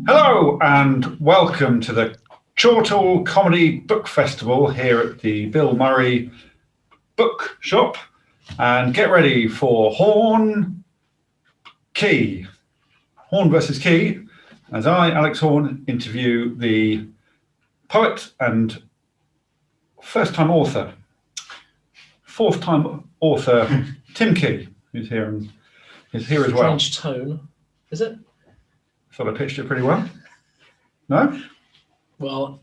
Hello and welcome to the Chortle Comedy Book Festival here at the Bill Murray Bookshop, and get ready for Horne versus Key, as I, Alex Horne, interview the poet and fourth-time author Tim Key, who's here as well. Strange tone, is it? Thought I pitched it pretty well. No? Well,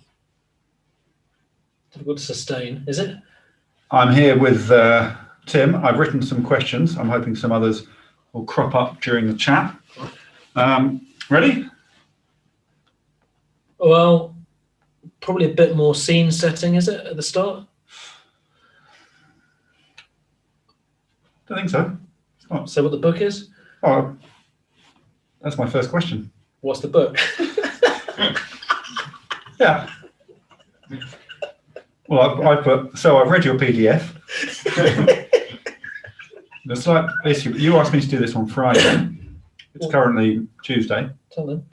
difficult to sustain, is it? I'm here with Tim. I've written some questions. I'm hoping some others will crop up during the chat. Ready? Well, probably a bit more scene setting, is it, at the start? Don't think so. It's not. So what the book is? Oh, that's my first question. What's the book? Yeah. Well, I've read your PDF. The slight issue, you asked me to do this on Friday. It's currently Tuesday. Tell them.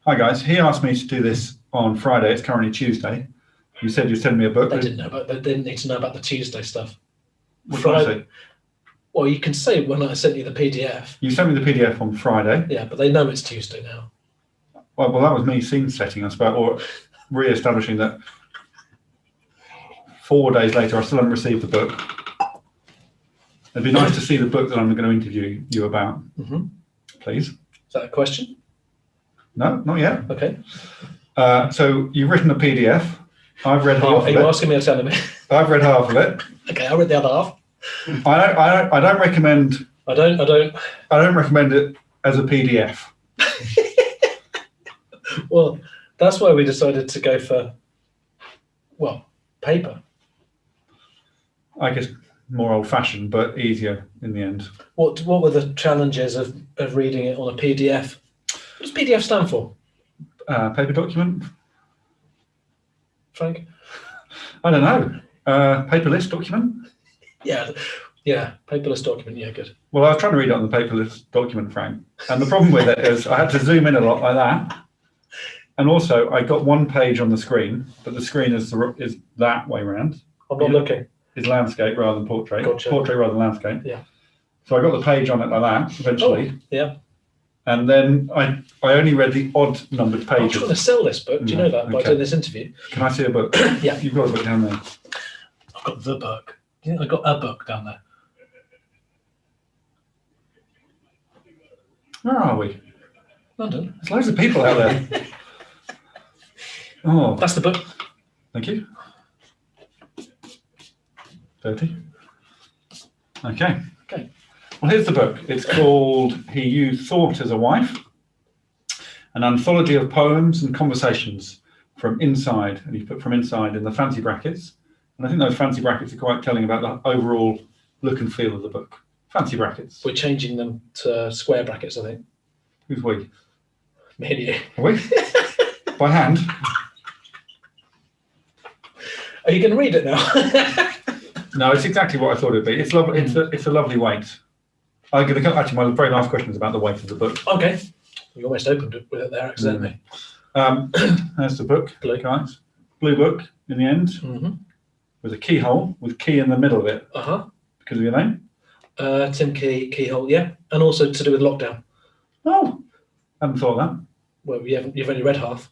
Hi guys, he asked me to do this on Friday. It's currently Tuesday. You said you'd send me a book. They didn't need to know about the Tuesday stuff. What did I say? Well, you can say when I sent you the PDF. You sent me the PDF on Friday. Yeah, but they know it's Tuesday now. Well, that was me scene setting, I suppose, or re-establishing that 4 days later I still haven't received the book. It'd be nice to see the book that I'm going to interview you about, please. Is that a question? No, not yet. Okay. So you've written a PDF. I've read half of it. Are you asking me or telling me? I've read half of it. Okay, I read the other half. I don't recommend. I don't recommend it as a PDF. Well, that's why we decided to go for, paper. I guess more old-fashioned, but easier in the end. What were the challenges of reading it on a PDF? What does PDF stand for? Paper document? Frank? I don't know. Paperless document? Yeah, paperless document. Yeah, good. Well, I was trying to read it on the paperless document, Frank, and the problem with it is I had to zoom in a lot like that, and also I got one page on the screen, but the screen is that way around. I'm not looking. It's landscape rather than portrait. Gotcha. Portrait rather than landscape. Yeah. So I got the page on it like that eventually. Oh, yeah. And then I only read the odd numbered pages. I'm trying to sell this book. Do you know that by doing this interview? Can I see a book? Yeah. You've got a book down there. I've got the book. Yeah, I've got a book down there. Where are we? London. There's loads of people out there. Oh. That's the book. Thank you. 30. Okay. Well, here's the book. It's called He Used Thought as a Wife, an anthology of poems and conversations from inside. And you put from inside in the fancy brackets. And I think those fancy brackets are quite telling about the overall look and feel of the book. Fancy brackets. We're changing them to square brackets, I think. Who's we? Me and you. Are we? By hand? Are you going to read it now? No, it's exactly what I thought it'd be. It's lovely. It's a lovely weight. I'm going to come. Actually, my very last question is about the weight of the book. Okay. You almost opened it with it there accidentally. There's the book. Blue. Guys. Blue book in the end, with a keyhole with key in the middle of it. Because of your name. Tim Keyhole. Yeah, and also to do with lockdown. Oh, I hadn't thought of that. Well, you've only read half.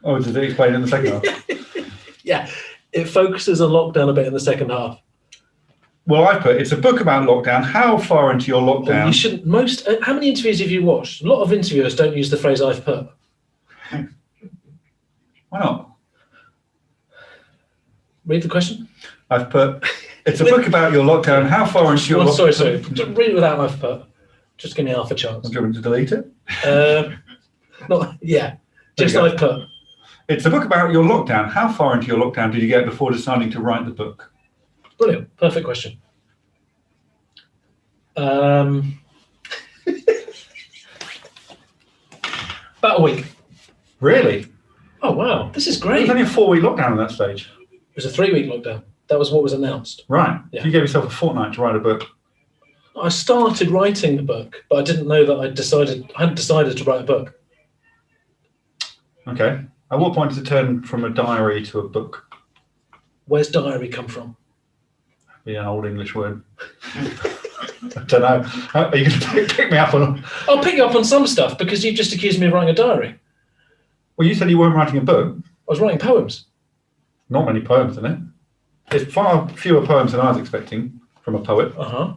Oh, did it explain in the second half? Yeah, it focuses on lockdown a bit in the second half. Well, I put it's a book about lockdown. How far into your lockdown? Well, you shouldn't. How many interviews have you watched? A lot of interviewers don't use the phrase "I've put." Why not? Read the question. I've put. It's a book about your lockdown. How far into your lockdown? Sorry. Just read it without "I've put." Just give me half a chance. Do you want me to delete it? Just I've put. It's a book about your lockdown. How far into your lockdown did you get before deciding to write the book? Brilliant. Perfect question. About a week. Really? Oh, wow. This is great. It was only a 4-week lockdown at that stage. It was a 3-week lockdown. That was what was announced. Right. Yeah. So you gave yourself a fortnight to write a book. I started writing the book, but I didn't know that I hadn't decided to write a book. Okay. At what point does it turn from a diary to a book? Where's diary come from? Be an old English word. I don't know. Are you going to pick me up on? I'll pick you up on some stuff because you've just accused me of writing a diary. Well, you said you weren't writing a book. I was writing poems. Not many poems in it. There's far fewer poems than I was expecting from a poet. Uh-huh.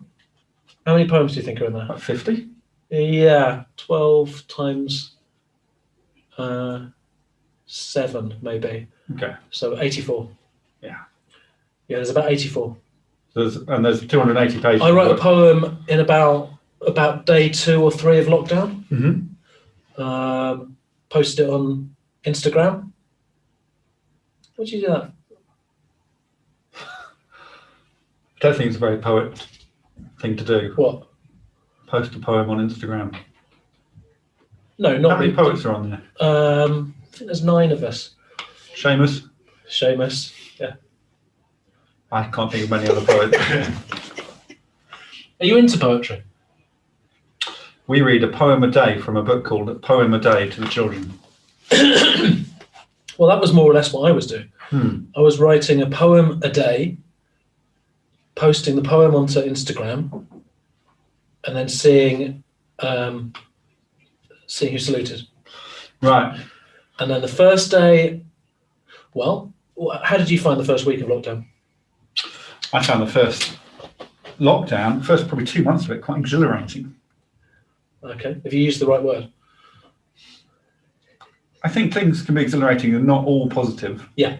How many poems do you think are in there? Like 50? Yeah, 12 times 7, maybe. Okay. So 84. Yeah. Yeah, there's about 84. There's 280 pages. I wrote a poem in about day 2 or 3 of lockdown. Mm-hmm. Posted it on Instagram. What did you do that? I don't think it's a very poet thing to do. What? Post a poem on Instagram. No, not How many really. poets are on there? I think there's 9 of us. Seamus? Yeah. I can't think of many other poets. Are you into poetry? We read a poem a day from a book called A Poem a Day to the Children. Well, that was more or less what I was doing. I was writing a poem a day, posting the poem onto Instagram, and then seeing who saluted. Right. And then the first day, well, how did you find the first week of lockdown? I found the first lockdown, first probably 2 months of it, quite exhilarating. Okay. Have you used the right word? I think things can be exhilarating and not all positive. Yeah.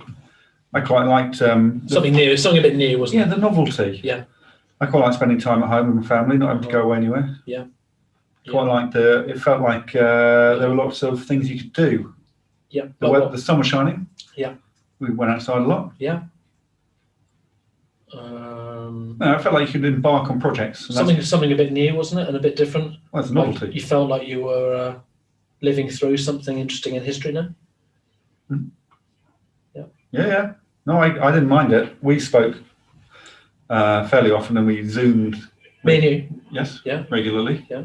I quite liked... something new, something a bit new, wasn't it? Yeah, the novelty. Yeah. I quite like spending time at home with my family, not having to go away anywhere. Yeah. Quite liked it felt like there were lots of things you could do. Yeah. The sun was shining. Yeah. We went outside a lot. Yeah. I felt like you could embark on projects. Something a bit new, wasn't it? And a bit different. Well, it's a novelty. Like you felt like you were living through something interesting in history now. Yeah. Yeah. No, I didn't mind it. We spoke fairly often and we Zoomed. Me and you? Yes. Yeah. Regularly. Yeah.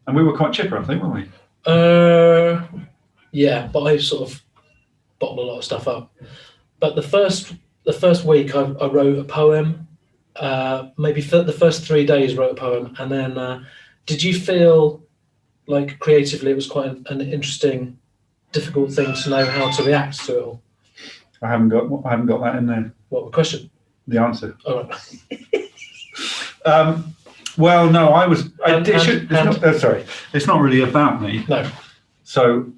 And we were quite chipper, I think, weren't we? Yeah, but I sort of bottled a lot of stuff up. But the first week I wrote a poem. Maybe for the first 3 days wrote a poem, and then did you feel like creatively it was quite an interesting, difficult thing to know how to react to it all? I haven't got that in there. What, the question? The answer. All right. Well, no, sorry, it's not really about me. No. So,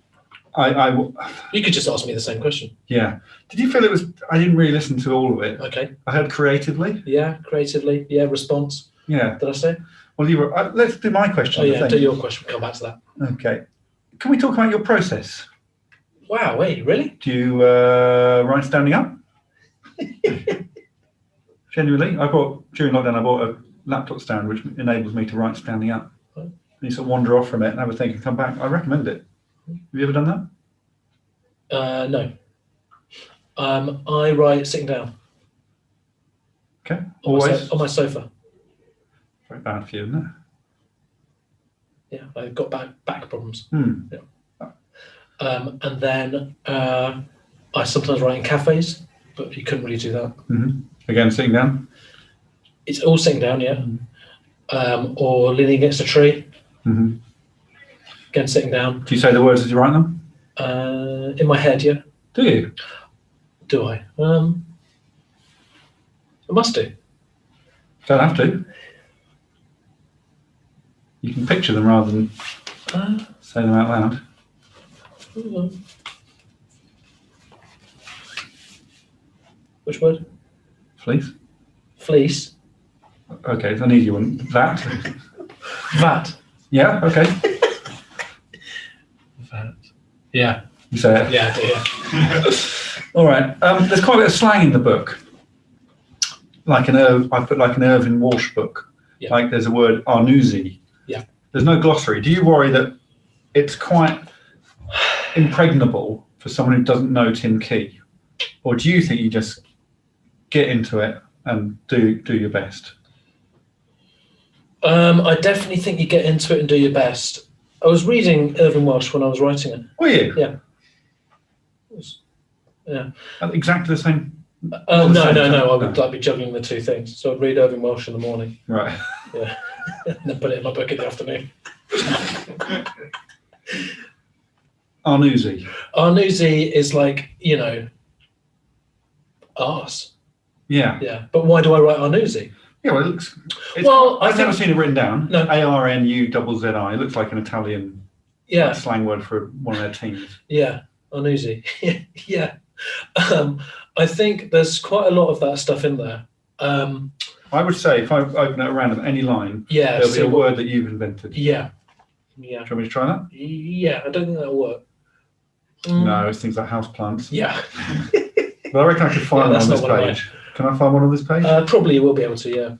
You could just ask me the same question. Yeah. Did you feel it was? I didn't really listen to all of it. Okay. I heard creatively. Yeah, creatively. Yeah, response. Yeah. Did I say? Well, you were. Let's do my question. Oh yeah, do your question. We'll come back to that. Okay. Can we talk about your process? Wow. Wait. Really? Do you write standing up? Genuinely, during lockdown I bought a laptop stand which enables me to write standing up. Right. You sort of wander off from it and have a think and come back. I recommend it. Have you ever done that? No. I write sitting down. Okay. Always on my sofa. Very bad for you, isn't it? Yeah, I've got back problems. Yeah. And then I sometimes write in cafes, but you couldn't really do that. Mm-hmm. Again, sitting down. It's all sitting down, yeah. Or leaning against a tree. Mm-hmm. Again, sitting down. Do you say the words as you write them? In my head, yeah. Do you? Do I? I must do. Don't have to. You can picture them rather than say them out loud. Which word? Fleece. Fleece. Okay, it's an easy one. That. That. Yeah. Okay. That. Yeah. You say it. Yeah. Yeah. All right. There's quite a bit of slang in the book. I put like an Irving Walsh book. Yeah. Like there's a word arnousi. Yeah. There's no glossary. Do you worry that it's quite impregnable for someone who doesn't know Tim Key, or do you think you just get into it and do your best? I definitely think you get into it and do your best. I was reading Irving Welsh when I was writing it. Were you? Yeah. Yeah. Exactly the same. No. I would like be juggling the two things. So I'd read Irving Welsh in the morning. Right. Yeah. And then put it in my book in the afternoon. Arnouzi. Arnouzi is like, arse. Yeah. Yeah. But why do I write Arnouzi? Yeah, well, it looks. I've never seen it written down. No. Arnuzzi. It looks like an Italian slang word for one of their teams. Yeah, Arnouzi. Yeah. I think there's quite a lot of that stuff in there. I would say if I open it at random, any line, there'll be a word that you've invented. Yeah. Do you want me to try that? Yeah, I don't think that'll work. No, it's things like houseplants. Yeah. But I reckon I could find one on this page. Can I find one on this page? Probably you will be able to, yeah.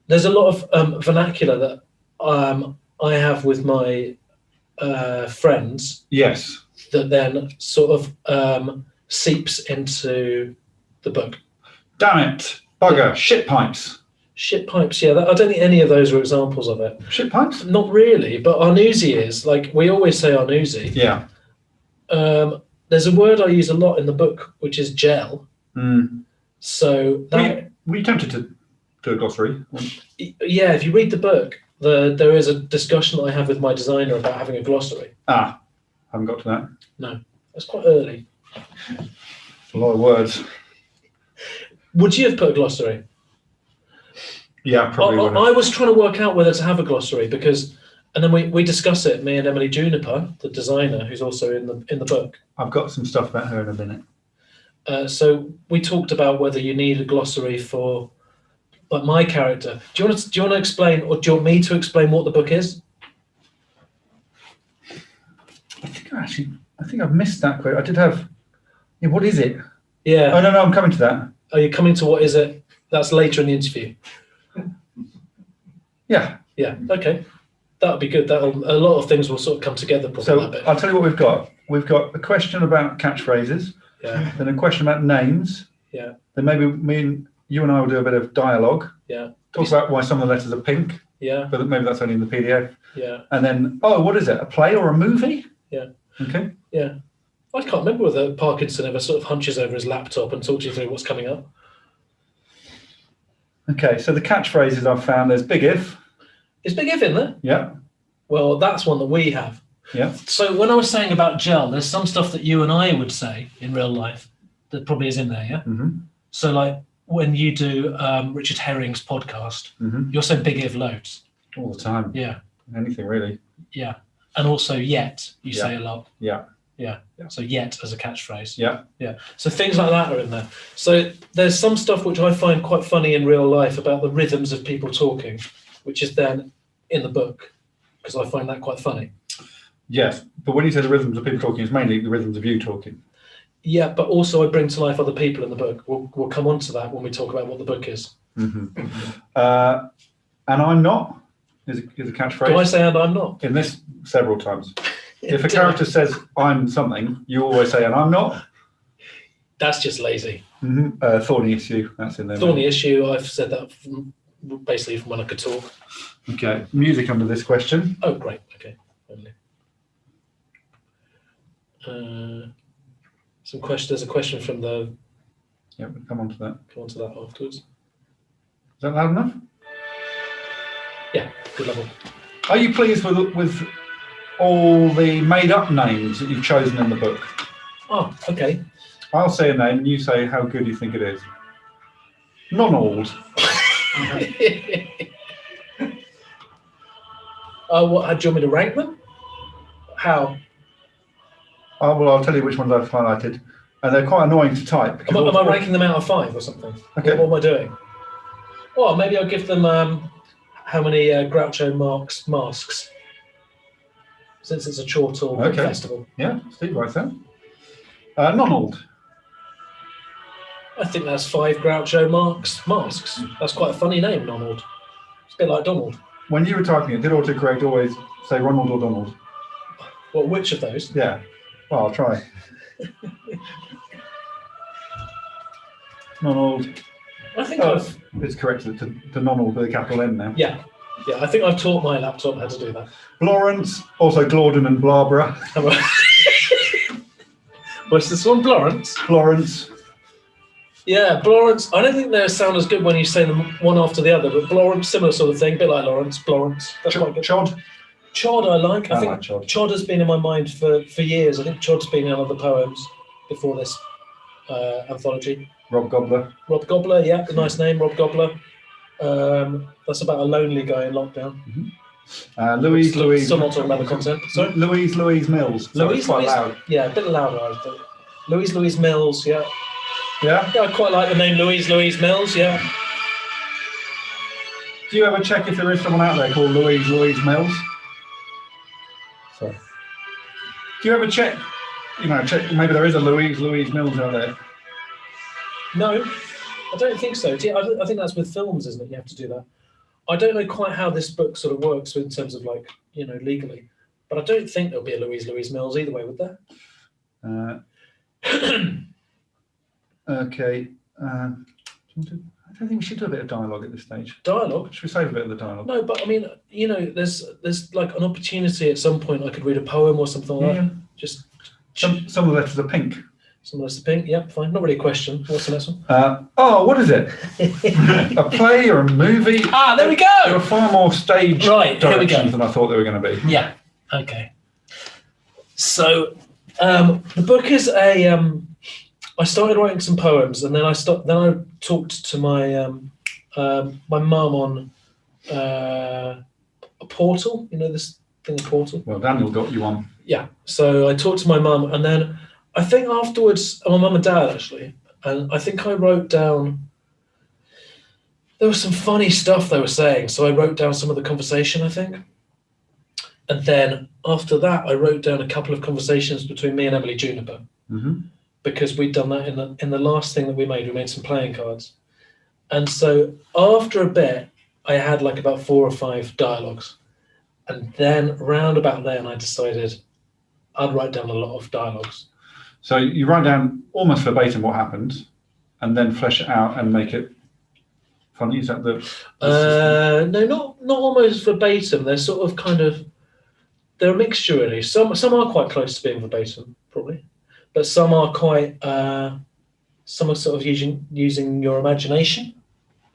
There's a lot of vernacular that I have with my friends. Yes. That then sort of seeps into the book. Damn it. Bugger. Shit pipes. Shit pipes, yeah. I don't think any of those are examples of it. Shit pipes? Not really, but Arnouzi is. Like, we always say Arnouzi. Yeah. There's a word I use a lot in the book, which is gel. So were you tempted to do a glossary? Yeah, if you read the book, there is a discussion that I have with my designer about having a glossary. Haven't got to that. No, that's quite early. A lot of words. Would you have put a glossary? Yeah, probably would have. I was trying to work out whether to have a glossary and then we discuss it, me and Emily Juniper, the designer, who's also in the book. I've got some stuff about her in a minute. So we talked about whether you need a glossary for, like, my character. Do you want to explain, or do you want me to explain what the book is? I think I've missed that quote. I did have. Yeah, what is it? Yeah. Oh no, I'm coming to that. Are you coming to what is it? That's later in the interview. Yeah. Yeah. Okay. That'll be good. A lot of things will sort of come together. So I'll tell you what we've got. We've got a question about catchphrases. Yeah. Then a question about names. Yeah. Then maybe you and I will do a bit of dialogue. Yeah. Talk about why some of the letters are pink. Yeah. But maybe that's only in the PDF. Yeah. And then, what is it? A play or a movie? Yeah. Okay. Yeah. I can't remember whether Parkinson ever sort of hunches over his laptop and talks you through what's coming up. Okay, so the catchphrases I've found, there's Big If. Is Big If in there? Yeah. Well, that's one that we have. Yeah. So when I was saying about gel, there's some stuff that you and I would say in real life that probably is in there, yeah? Mm-hmm. So like when you do Richard Herring's podcast, you're saying Big If loads. All the time. Yeah. Anything really. Yeah. And also yet, you say a lot. Yeah. Yeah. So yet as a catchphrase. Yeah. Yeah. So things like that are in there. So there's some stuff which I find quite funny in real life about the rhythms of people talking, which is then in the book, because I find that quite funny. Yes. But when you say the rhythms of people talking, it's mainly the rhythms of you talking. Yeah, but also I bring to life other people in the book. We'll come on to that when we talk about what the book is. Mm-hmm. And I'm not is a catchphrase. Do I say and I'm not? In this several times. If a character says I'm something, you always say and I'm not. That's just lazy. Mm-hmm. Thorny issue. That's in there. Thorny issue. I've said that basically from when I could talk. Okay. Music under this question. Oh, great. Okay. There's a question from the. Yeah, we'll come on to that. Come on to that afterwards. Is that loud enough? Yeah, good level. Are you pleased with all the made-up names that you've chosen in the book? Oh, okay. I'll say a name and you say how good you think it is. Nonald. What? Do you want me to rank them? How? Well, I'll tell you which ones I've highlighted, and they're quite annoying to type. Am I ranking them out of 5 or something? Okay. What am I doing? Well, maybe I'll give them how many Groucho Marx masks, since it's a Chortle Book Festival. Yeah, Steve writes that. Nonald. I think that's 5 Groucho Marx masks. That's quite a funny name, Nonald. It's a bit like Donald. When you were typing it, did autocorrect always say Ronald or Donald? Well, which of those? Yeah. Well, I'll try. Nonald. I think it's corrected to Nonald with a capital N now. Yeah. Yeah, I think I've taught my laptop how to do that. Lawrence, also Glorden and Blarborough. What's this one? Florence? Lawrence. Yeah, Florence. I don't think they sound as good when you say them one after the other, but Florence, similar sort of thing, a bit like Lawrence, Florence. That's quite good. Chod. Chod, I like. I think like Chod. Chod has been in my mind for years. I think Chod's been in other poems before this anthology. Rob Gobbler. Rob Gobbler, yeah, a nice name, Rob Gobbler. That's about a lonely guy in lockdown. Mm-hmm. Louise. Still not talking about the content. Sorry? Louise Mills. Sorry, it's quite loud. Yeah, a bit louder, I think. Louise Mills, yeah. Yeah? Yeah, I quite like the name Louise Mills, yeah. Do you ever check if there is someone out there called Louise Mills? Sorry. Do you ever check, check maybe there is a Louise Mills out there? No, I don't think so. I think that's with films, isn't it? You have to do that. I don't know quite how this book sort of works in terms of legally, but I don't think there'll be a Louise Mills either way, would there? Okay. I don't think we should do a bit of dialogue at this stage. Dialogue? Should we save a bit of the dialogue? No, but I mean, there's like an opportunity at some point I could read a poem or something like that. Just some of the letters are pink. Some of the pink, yep, fine. Not really a question. What's the next one? What is it? A play or a movie? Ah, there we go. There were far more stage directions than I thought they were going to be. Yeah. Okay. So, the book is a. I started writing some poems, and then I talked to my my mum on a portal. You know this thing, a portal. Well, Daniel got you on. Yeah. So I talked to my mum, and then I think afterwards, my mum and dad actually, and I think I wrote down. There was some funny stuff they were saying, so I wrote down some of the conversation, I think. And then after that, I wrote down a couple of conversations between me and Emily Juniper. Mm-hmm. Because we'd done that in the last thing that we made some playing cards. And so after a bit, I had like about 4 or 5 dialogues. And then round about then, I decided I'd write down a lot of dialogues. So you write down almost verbatim what happened and then flesh it out and make it funny? Is that the system? No, not almost verbatim. They're sort of they're a mixture really. Some are quite close to being verbatim, probably. But some are quite, some are sort of using your imagination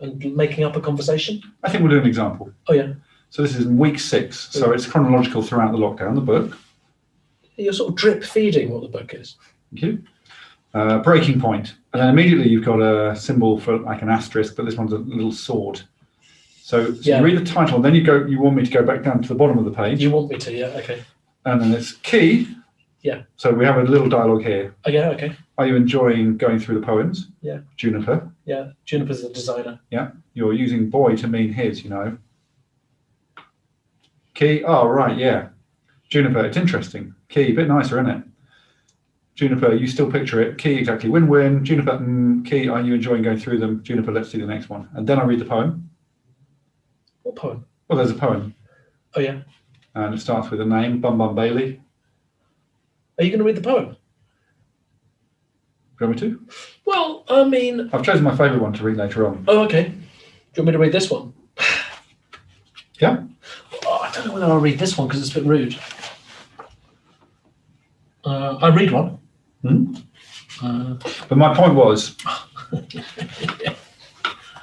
and making up a conversation. I think we'll do an example. Oh, yeah. So this is in week 6. So it's chronological throughout the lockdown, the book. You're sort of drip feeding what the book is. Thank you. Breaking point. And then immediately you've got a symbol for like an asterisk, but this one's a little sword. So you read the title, and then you want me to go back down to the bottom of the page. You want me to, yeah, okay. And then it's key. Yeah. So we have a little dialogue here. Oh, yeah, okay. Are you enjoying going through the poems? Yeah. Juniper. Yeah, Juniper's the designer. Yeah. You're using boy to mean his, Key. Oh, right, yeah. Juniper, it's interesting. Key, a bit nicer, isn't it? Juniper, you still picture it. Key, exactly. Win-win. Juniper, Key, are you enjoying going through them? Juniper, let's do the next one. And then I read the poem. What poem? Well, there's a poem. Oh, yeah. And it starts with a name, Bum Bum Bailey. Are you going to read the poem? Do you want me to? Well, I mean... I've chosen my favourite one to read later on. Oh, okay. Do you want me to read this one? Yeah. Oh, I don't know whether I'll read this one because it's a bit rude. I read one. But my point was,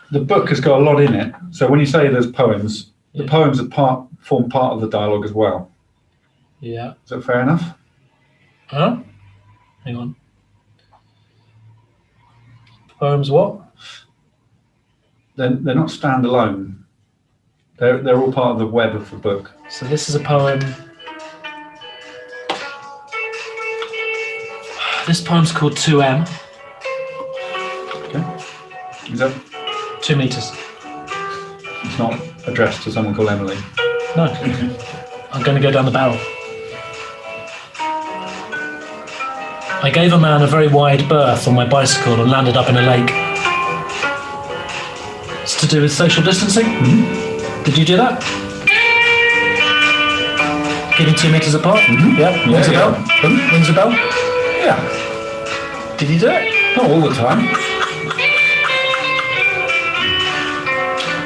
the book has got a lot in it. So when you say there's poems, the poems form part of the dialogue as well. Yeah. Is that fair enough? Huh? Hang on. Poems what? They're not standalone. They're all part of the web of the book. So this is a poem. This poem's called 2M. Okay. Is that 2 meters. it's not addressed to someone called Emily? No. I'm going to go down the barrel. I gave a man a very wide berth on my bicycle and landed up in a lake. It's to do with social distancing. Mm-hmm. Did you do that? Keeping 2 meters apart? Mm-hmm. Yeah. Rings a bell? Rings a bell? Yeah. Did you do it? Not all the time.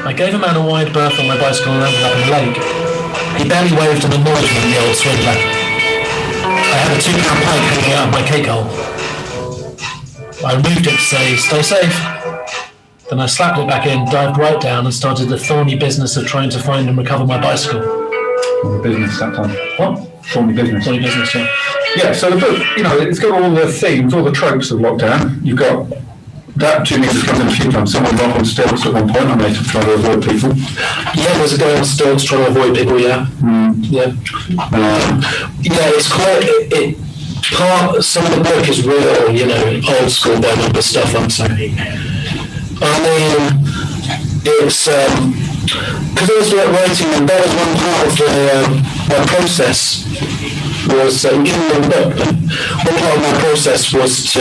I gave a man a wide berth on my bicycle and ended up in the lake. He barely waved an acknowledgement in the old swindler. I had a £2 pike hanging out of my cake hole. I removed it to say, "Stay safe." Then I slapped it back in, dived right down, and started the thorny business of trying to find and recover my bicycle. The business that time. What? Thorny business. Thorny business, yeah. Yeah, so the book, it's got all the themes, all the tropes of lockdown. You've got that 2 meters comes in a few times. Someone off on stilts at one point, I made to try to avoid people. Yeah, there's a guy on stilts trying to avoid people, yeah. Yeah. It's quite, some of the book is real, old school Birmingham stuff, I'm saying. I mean, it's, because I was writing, and that was one part of my process, was, in the book, one part of my process was to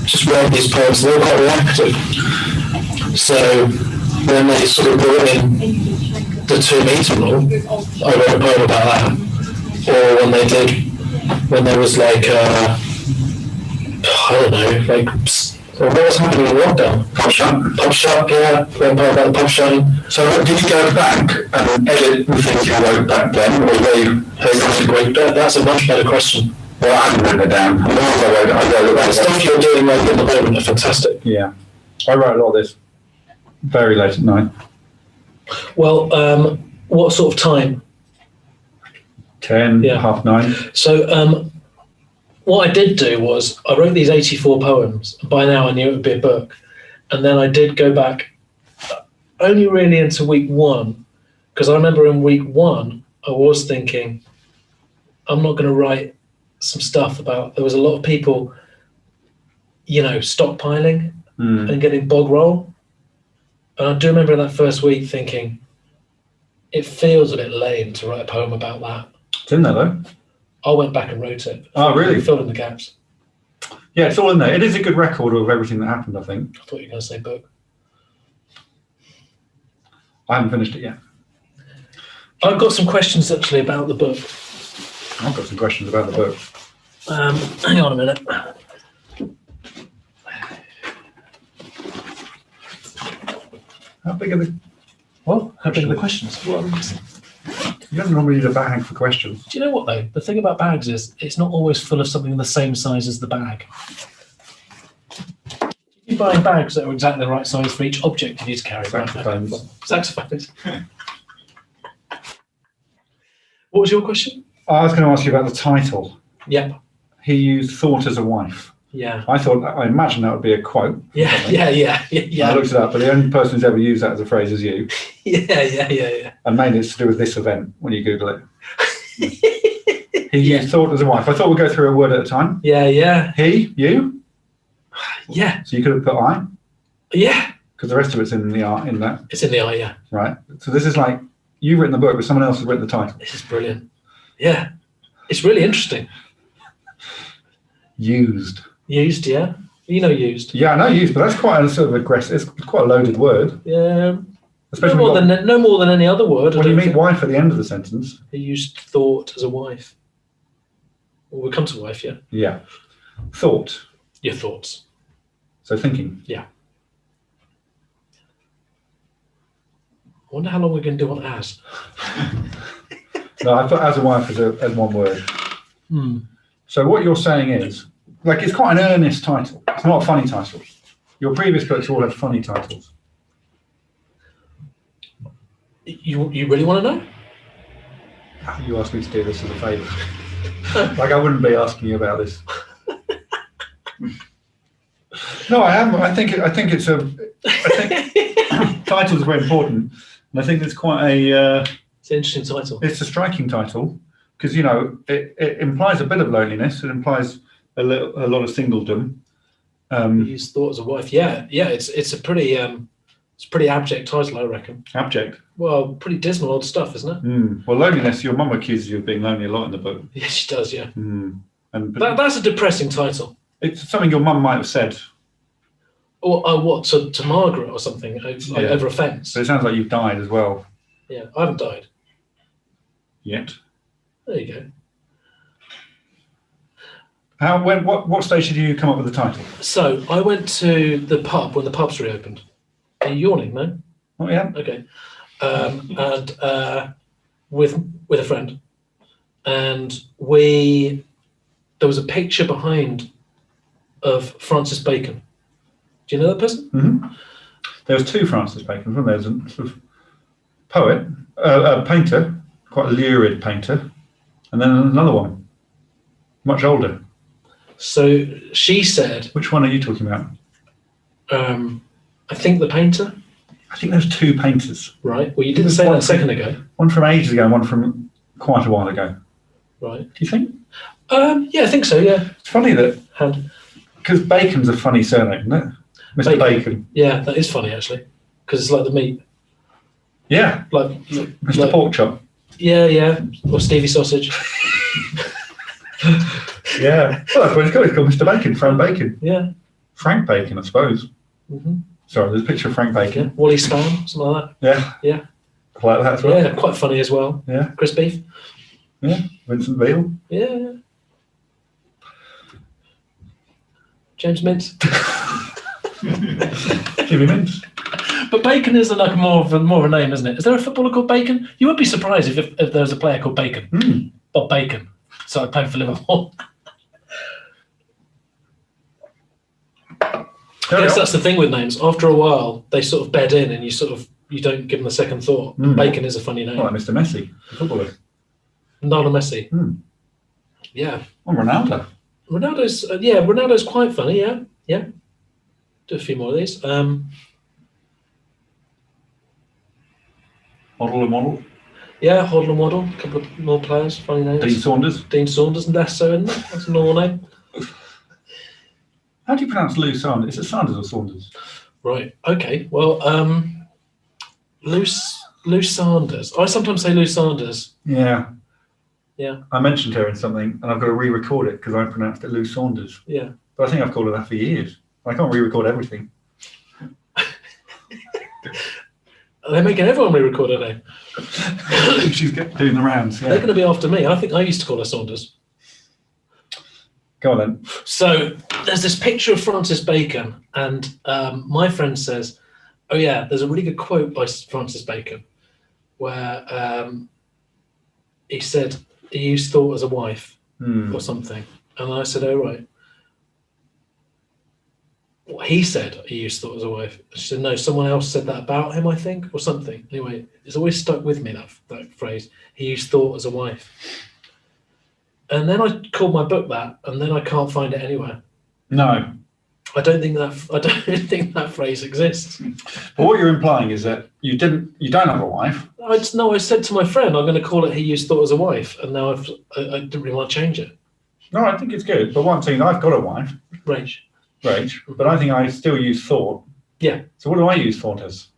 just write these poems, and they were quite reactive. So, when they sort of brought in the 2 meter rule, I wrote a poem about that. Or when there was like, I don't know, like, what was happening in lockdown? Pub shut, yeah, wrote a poem about the pub shutting. So did you go back and edit the things you wrote back then, or That's a much better question. Well, I haven't written it down. I wrote The stuff you're doing right in the moment are fantastic. Yeah. I wrote a lot of this very late at night. Well, what sort of time? 10, half 9. So what I did do was I wrote these 84 poems. By now I knew it would be a book. And then I did go back only really into week 1, because I remember in week 1 I was thinking, I'm not going to write some stuff about, there was a lot of people, stockpiling and getting bog roll. And I do remember in that first week thinking, it feels a bit lame to write a poem about that. It's in there though. I went back and wrote it. Oh, really? Filled in the gaps. Yeah, it's all in there. It is a good record of everything that happened, I think. I thought you were going to say book. I haven't finished it yet. I've got some questions actually about the book. I've got some questions about the book. Hang on a minute. How big are the... What? How big are the questions? You don't normally need a bag for questions. Do you know what though? The thing about bags is it's not always full of something the same size as the bag. You're buying bags that are exactly the right size for each object you need to carry. Saxophones. Saxophones. What was your question? I was going to ask you about the title. Yep. He used thought as a wife. Yeah. I imagine that would be a quote. Yeah. I looked it up, but the only person who's ever used that as a phrase is you. Yeah. And mainly it's to do with this event when you Google it. He used thought as a wife. I thought we'd go through a word at a time. Yeah. He, you. Yeah. So you could have put I. Yeah. Because the rest of it's in the art in that. It's in the I, yeah. Right. So this is like you've written the book, but someone else has written the title. This is brilliant. Yeah. It's really interesting. Used. Used, yeah. Used. Yeah, I know used, but that's quite a sort of aggressive. It's quite a loaded word. Yeah. Especially no more than any other word. When you meet wife at the end of the sentence. He used thought as a wife. Well, we'll come to wife, yeah. Yeah. Thought. Your thoughts. So thinking. Yeah. I wonder how long we're going to do on as. No, I put as a wife as one word. So what you're saying is, like, it's quite an earnest title. It's not a funny title. Your previous books all had funny titles. You really want to know? You asked me to do this as a favour. Like, I wouldn't be asking you about this. No, I am. I think titles are very important, and I think it's quite a. It's an interesting title. It's a striking title because it implies a bit of loneliness. It implies a lot of singledom. Use thought as a wife. Yeah. It's a pretty abject title, I reckon. Abject. Well, pretty dismal old stuff, isn't it? Well, loneliness. Your mum accuses you of being lonely a lot in the book. Yeah, she does. Yeah. And that's a depressing title. It's something your mum might have said. Or what to Margaret or something over offence. But it sounds like you've died as well. Yeah, I haven't died. Yet. There you go. What stage did you come up with the title? So I went to the pub when the pubs reopened. Are you yawning, no? Oh yeah. Okay. And with a friend, and there was a picture behind of Francis Bacon. Do you know that person? Mm-hmm. There was two Francis Bacons. One there's a sort of poet, a painter, quite a lurid painter, and then another one, much older. So she said, which one are you talking about? I think the painter. I think there's two painters. Right. Well, you didn't say that a second ago. One from ages ago and one from quite a while ago. Right. Do you think? Yeah, I think so, yeah. It's funny that, because Bacon's a funny surname, isn't it? Mr. Bacon. Yeah, that is funny, actually, because it's like the meat. Yeah. Like Mr. Porkchop. Yeah. Or Stevie Sausage. Yeah. Well, that's what it's called. It's called Mr. Bacon, Frank Bacon. Yeah. Frank Bacon, I suppose. Mm-hmm. Sorry, there's a picture of Frank Bacon. Yeah. Wally Spam, something like that. Yeah. I like that as well. Yeah, quite funny as well. Yeah. Chris Beef. Yeah. Vincent Veal. Yeah. James Mintz. Jimmy Mintz. But Bacon is like more of a name, isn't it? Is there a footballer called Bacon? You would be surprised if there was a player called Bacon. Mm. Bob Bacon. So I played for Liverpool. I guess that's the thing with names. After a while, they sort of bed in, and you don't give them a second thought. Mm. Bacon is a funny name. Like Mr. Messi, the footballer. Lionel Messi. Mm. Yeah. Oh, Ronaldo. Ronaldo's quite funny. Yeah. Do a few more of these. Model and Model. Yeah, Horne and Waddle. A couple of more players. Funny names. Dean Saunders, less so, isn't it? That's a normal name. How do you pronounce Lou Sanders? Is it Sanders or Saunders? Right. Okay. Well, Lou Sanders. I sometimes say Lou Sanders. Yeah. Yeah. I mentioned her in something, and I've got to re-record it because I pronounced it Lou Saunders. Yeah. But I think I've called her that for years. I can't re-record everything. They're making everyone re-record her name. She's doing the rounds. Yeah. They're going to be after me. I think I used to call her Saunders. Go on then. So there's this picture of Francis Bacon, and my friend says, "Oh yeah, there's a really good quote by Francis Bacon, where he said he used thought as a wife or something." And I said, "Oh right." Well, he said he used thought as a wife. She said, "No, someone else said that about him, I think, or something." Anyway, it's always stuck with me, that phrase. He used thought as a wife. And then I called my book that, and then I can't find it anywhere. No. I don't think that phrase exists. But what you're implying is that you don't have a wife. I said to my friend, I'm going to call it "He used thought as a wife," and now I didn't really want to change it. No, I think it's good. But one thing, I've got a wife. Rach. But I think I still use thought. Yeah. So what do I use thought as?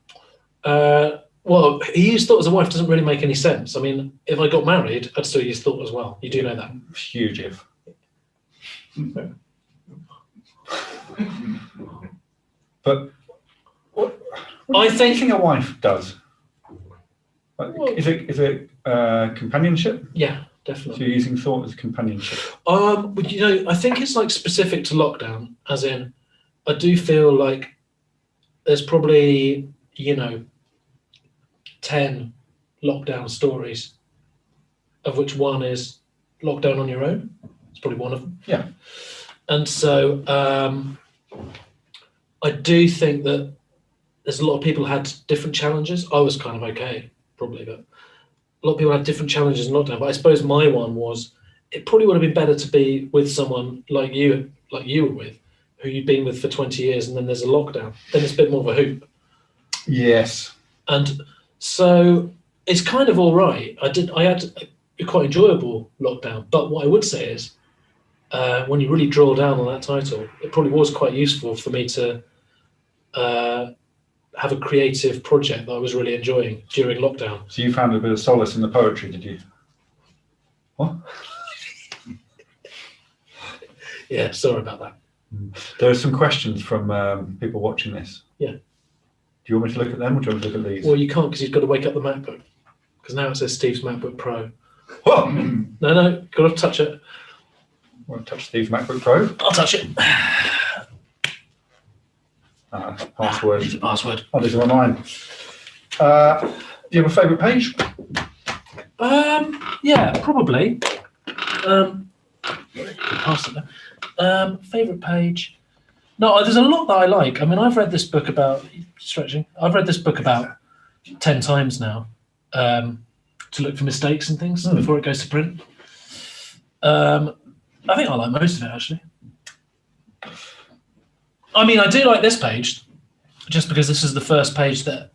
Well, he used thought as a wife doesn't really make any sense. I mean, if I got married, I'd still use thought as well. You do know that. Huge if. But what I do you think a wife does? Is it companionship? Yeah, So definitely. you're using thought as companionship. But I think it's like specific to lockdown, as in, I do feel like there's probably 10 lockdown stories, of which one is lockdown on your own. It's probably one of them. Yeah. And so I do think that there's a lot of people who had different challenges. I was kind of okay, probably, but a lot of people had different challenges in lockdown. But I suppose my one was, it probably would have been better to be with someone like you were with, who you'd been with for 20 years, and then there's a lockdown. Then it's a bit more of a hoop. Yes. And so it's kind of all right. I had a quite enjoyable lockdown. But what I would say is, when you really draw down on that title, it probably was quite useful for me to have a creative project that I was really enjoying during lockdown. So you found a bit of solace in the poetry, did you? What? Yeah, sorry about that. There are some questions from people watching this. Yeah. Do you want me to look at them, or do you want me to look at these? Well, you can't, because you've got to wake up the MacBook. Because now it says Steve's MacBook Pro. What? No, got to touch it. Want to touch Steve's MacBook Pro? I'll touch it. Password. It's a password. Oh, these are mine. Do you have a favourite page? Yeah, probably. Pass it there. Favourite page? No, there's a lot that I like. I mean, I've read this book about stretching. I've read this book about 10 times now, to look for mistakes and things before it goes to print. I think I like most of it, actually. I mean, I do like this page, just because this is the first page that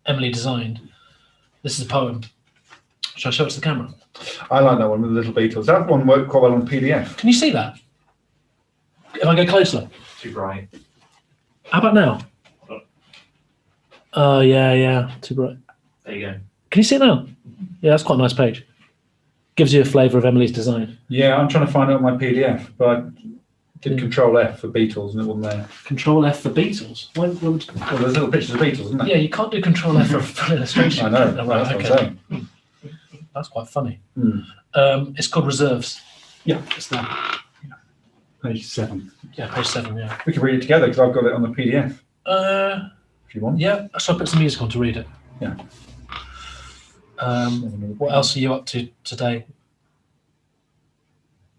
Emily designed. This is a poem. Shall I show it to the camera? I like that one with the little beetles. That one worked quite well on PDF. Can you see that? If I go closer. Too bright. How about now? Oh, yeah, too bright. There you go. Can you see it now? Yeah, that's quite a nice page. Gives you a flavour of Emily's design. Yeah, I'm trying to find it on my PDF, but I did Control F for Beatles and it wasn't there. Control F for Beatles? Well, there's little pictures of Beatles, isn't there? Yeah, you can't do Control F for full illustration. I know, Oh, right, that's what I'm saying. That's quite funny. Mm. It's called Reserves. Yeah. It's there. Page 7. Yeah, page 7, yeah. We can read it together because I've got it on the PDF, if you want. Yeah, so I'll put some music on to read it. Yeah. What else are you up to today?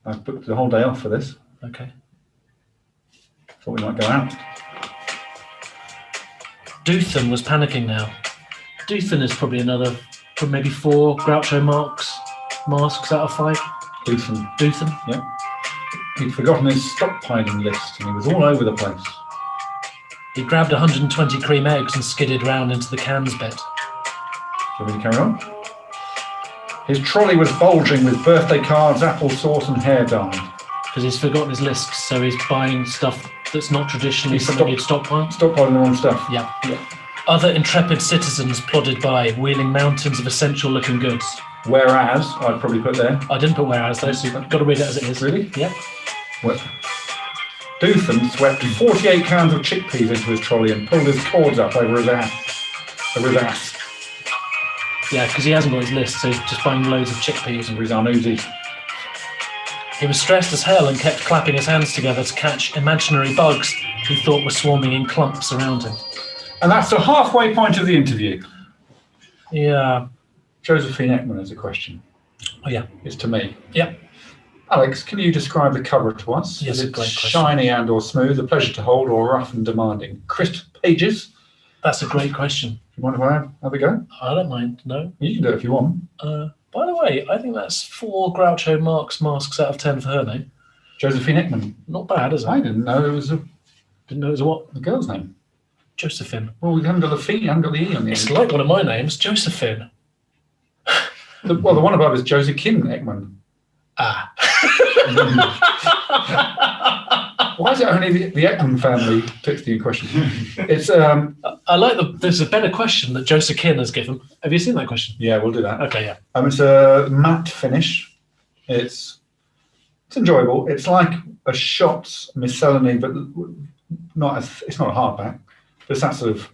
I've booked the whole day off for this. Okay. Thought we might go out. Duthan was panicking now. Duthan is probably maybe 4 Groucho Marx masks out of 5. Duthan. Yeah. He'd forgotten his stockpiling list and he was all over the place. He grabbed 120 cream eggs and skidded round into the cans bit. Shall we carry on? His trolley was bulging with birthday cards, applesauce and hair dye. Because he's forgotten his list, so he's buying stuff that's not traditionally He's something you'd stockpile. Stockpiling the wrong stuff. Yeah. Other intrepid citizens plodded by, wheeling mountains of essential-looking goods. Whereas, I'd probably put there. I didn't put whereas though, so you've got to read it as it is. Really? Yeah. Well, Duthan swept 48 cans of chickpeas into his trolley and pulled his cords up over his ass. Yeah, because he hasn't got his list, so he's just buying loads of chickpeas. Over his Arnuzzi. He was stressed as hell and kept clapping his hands together to catch imaginary bugs he thought were swarming in clumps around him. And that's the halfway point of the interview. Yeah. Josephine Ekman has a question. Oh, yeah. It's to me. Yep. Alex, can you describe the cover to us? Yes, Is a it great question. shiny and or smooth, a pleasure to hold, or rough and demanding? Crisp pages? That's a great question. You mind if I have a go? I don't mind, no. You can do it if you want. By the way, I think that's 4 Groucho Marx masks out of 10 for her name. Josephine Ekman. Not bad, is it? I didn't know it was Didn't know it was a what? a girl's name. Josephine. Well, we haven't got the feet, you haven't got the E on the It's end. like one of my names, Josephine. The one above is Josephine Ekman. Ah. Why is it only the Ekman family puts the question? It's I like there's a better question that Josephine has given. Have you seen that question? yeah, we'll do that. Okay, yeah. It's a matte finish. It's enjoyable. It's like a Shots miscellany, but it's not a hardback. But it's that sort of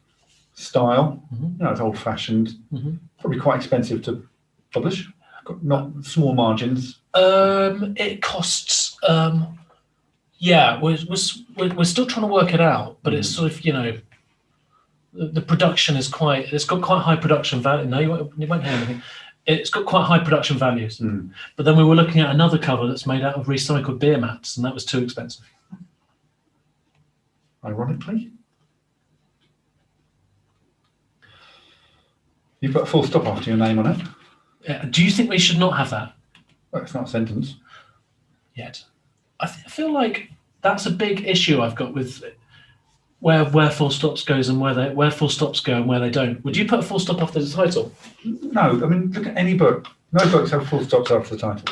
style. Mhm. You know, it's old-fashioned. Mhm. Probably quite expensive to publish. Got not small margins. It costs. Yeah, we're still trying to work it out, but it's sort of, you know, the production is it's got quite high production value. No, you won't hear anything. It's got quite high production values. But then we were looking at another cover that's made out of recycled beer mats, and that was too expensive. Ironically, you put a full stop after your name on it. Do you think we should not have that Well, it's not a sentence. yet? I feel like that's a big issue I've got with where full stops goes and where full stops go and where they don't. Would you put a full stop after the title? No, I mean, look at any book. No books have full stops after the title.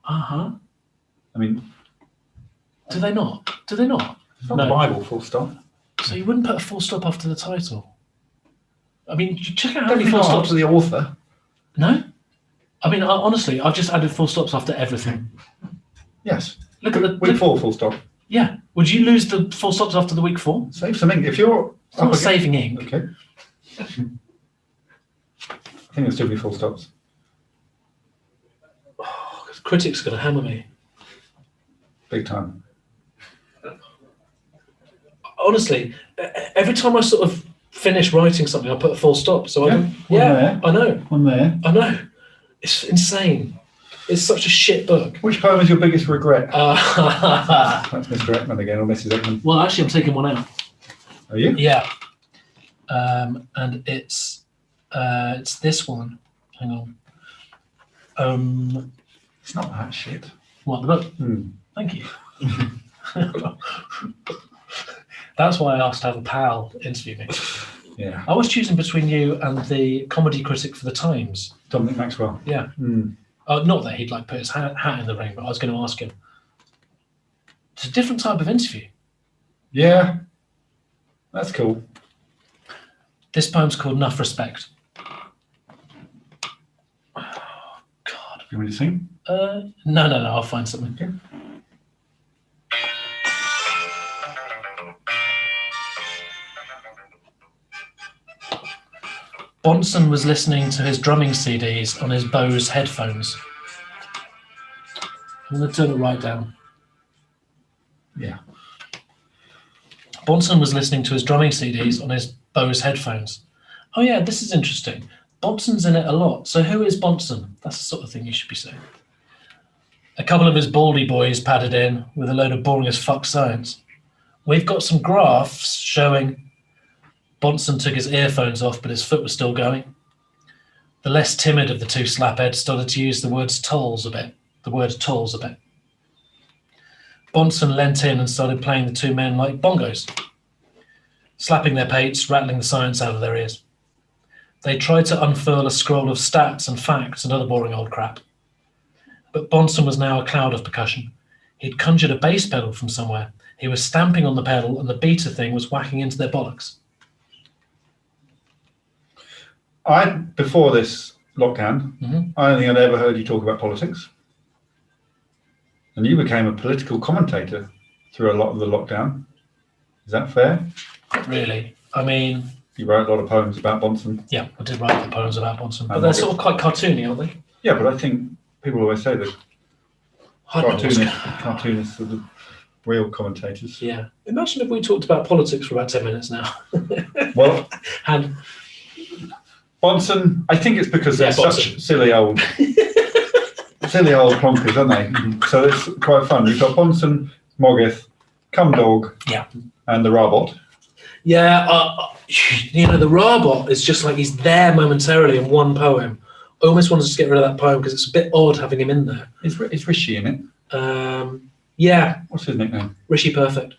Uh-huh. I mean, Do they not? Do they not? it's not No. the Bible, full stop. So you wouldn't put a full stop after the title? I mean, check out how many Definitely full not stops. after the author. No? I mean, honestly, I've just added full stops after everything. Yes. Look at the... Week 4, full stop. Yeah. Would you lose the full stops after the week 4? Save some ink. If you're... It's not saving ink. Okay. I think there's too many full stops. Oh, 'cause critics are going to hammer me. Big time. Honestly, every time I sort of finish writing something, I put a full stop. So Yeah, I know. One there. I know. It's insane. It's such a shit book. Which poem is your biggest regret? Well, That's Mr. Ekman again, or Mrs. Ekman. actually, I'm taking one out. Are you? Yeah. And it's this one. Hang on. It's not that shit. What, the book? Thank you. That's why I asked to have a pal interview me. Yeah. I was choosing between you and the comedy critic for the Times. Dominic Maxwell. Yeah. Not that he'd like put his hat in the ring, but I was going to ask him. It's a different type of interview. Yeah. That's cool. This poem's called Enough Respect. Oh, God. You want me to sing? No, I'll find something. Okay. Bonson was listening to his drumming CDs on his Bose headphones. I'm going to turn it right down. Yeah. Bonson was listening to his drumming CDs on his Bose headphones. Oh yeah, this is interesting. Bonson's in it a lot. So who is Bonson? That's the sort of thing you should be saying. A couple of his baldy boys padded in with a load of boring as fuck science. We've got some graphs showing Bonson took his earphones off, but his foot was still going. The less timid of the two slapheads started to use the word tolls a bit. Bonson leant in and started playing the two men like bongos, slapping their pates, rattling the science out of their ears. They tried to unfurl a scroll of stats and facts and other boring old crap. But Bonson was now a cloud of percussion. He'd conjured a bass pedal from somewhere. He was stamping on the pedal and the beater thing was whacking into their bollocks. Before this lockdown, I don't think I'd ever heard you talk about politics. And you became a political commentator through a lot of the lockdown. Is that fair? Not really. I mean... You wrote a lot of poems about Bonson. Yeah, I did write the poems about Bonson. But they're sort of quite cartoony, aren't they? Yeah, but I think people always say that cartoonists are the real commentators. Yeah. Imagine if we talked about politics for about 10 minutes now. Well... And... Bonson, I think it's because they're such silly old plonkers, aren't they? So it's quite fun. You've got Bonson, Moggith, Cumdog, and the Rabot. Yeah, the Rabot is just like he's there momentarily in one poem. I almost wanted to get rid of that poem because it's a bit odd having him in there. Is Rishi in it? Yeah. What's his nickname? Rishi Perfect.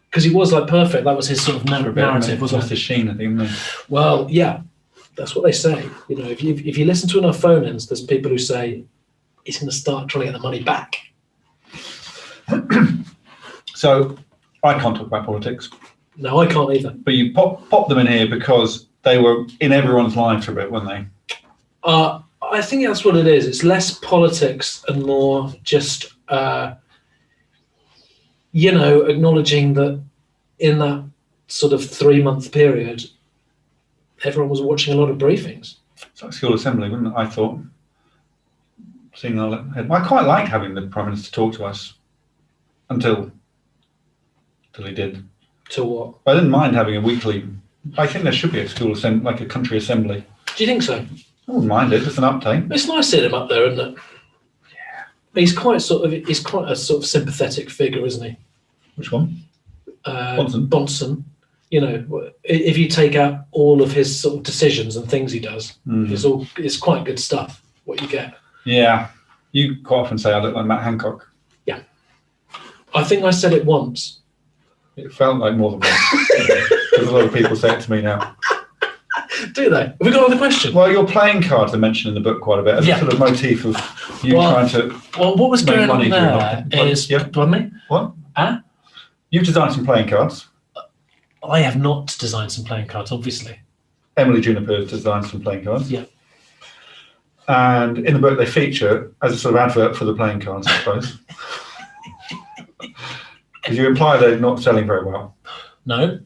Because he was like perfect. That was his sort of narrative, wasn't it? His sheen, I think. Well, yeah. That's what they say. You know, if you listen to enough phone-ins, there's people who say he's going to start trying to get the money back. So I can't talk about politics. No, I can't either. But you pop them in here because they were in everyone's life for a bit, weren't they? I think that's what it is. It's less politics and more just, acknowledging that in that sort of 3-month period, everyone was watching a lot of briefings. It's like school assembly, wasn't it? I thought. I quite liked having the Prime Minister talk to us until he did. Till what? I didn't mind having a weekly. I think there should be a school assembly, like a country assembly. Do you think so? I wouldn't mind it. Just an update. It's nice seeing him up there, isn't it? Yeah. He's quite a sort of sympathetic figure, isn't he? Which one? Bonson. You know, if you take out all of his sort of decisions and things he does, it's quite good stuff. What you get. Yeah, you quite often say I look like Matt Hancock. Yeah, I think I said it once. It felt like more than once. Because a lot of people say it to me now. Do they? Have we got another question? Well, your playing cards are mentioned in the book quite a bit as a sort of motif of you trying to. Well, what was going on there is. Pardon me? What? You've designed some playing cards. I have not designed some playing cards, obviously. Emily Juniper has designed some playing cards. Yeah. And in the book, they feature as a sort of advert for the playing cards, I suppose. Because you imply they're not selling very well. No.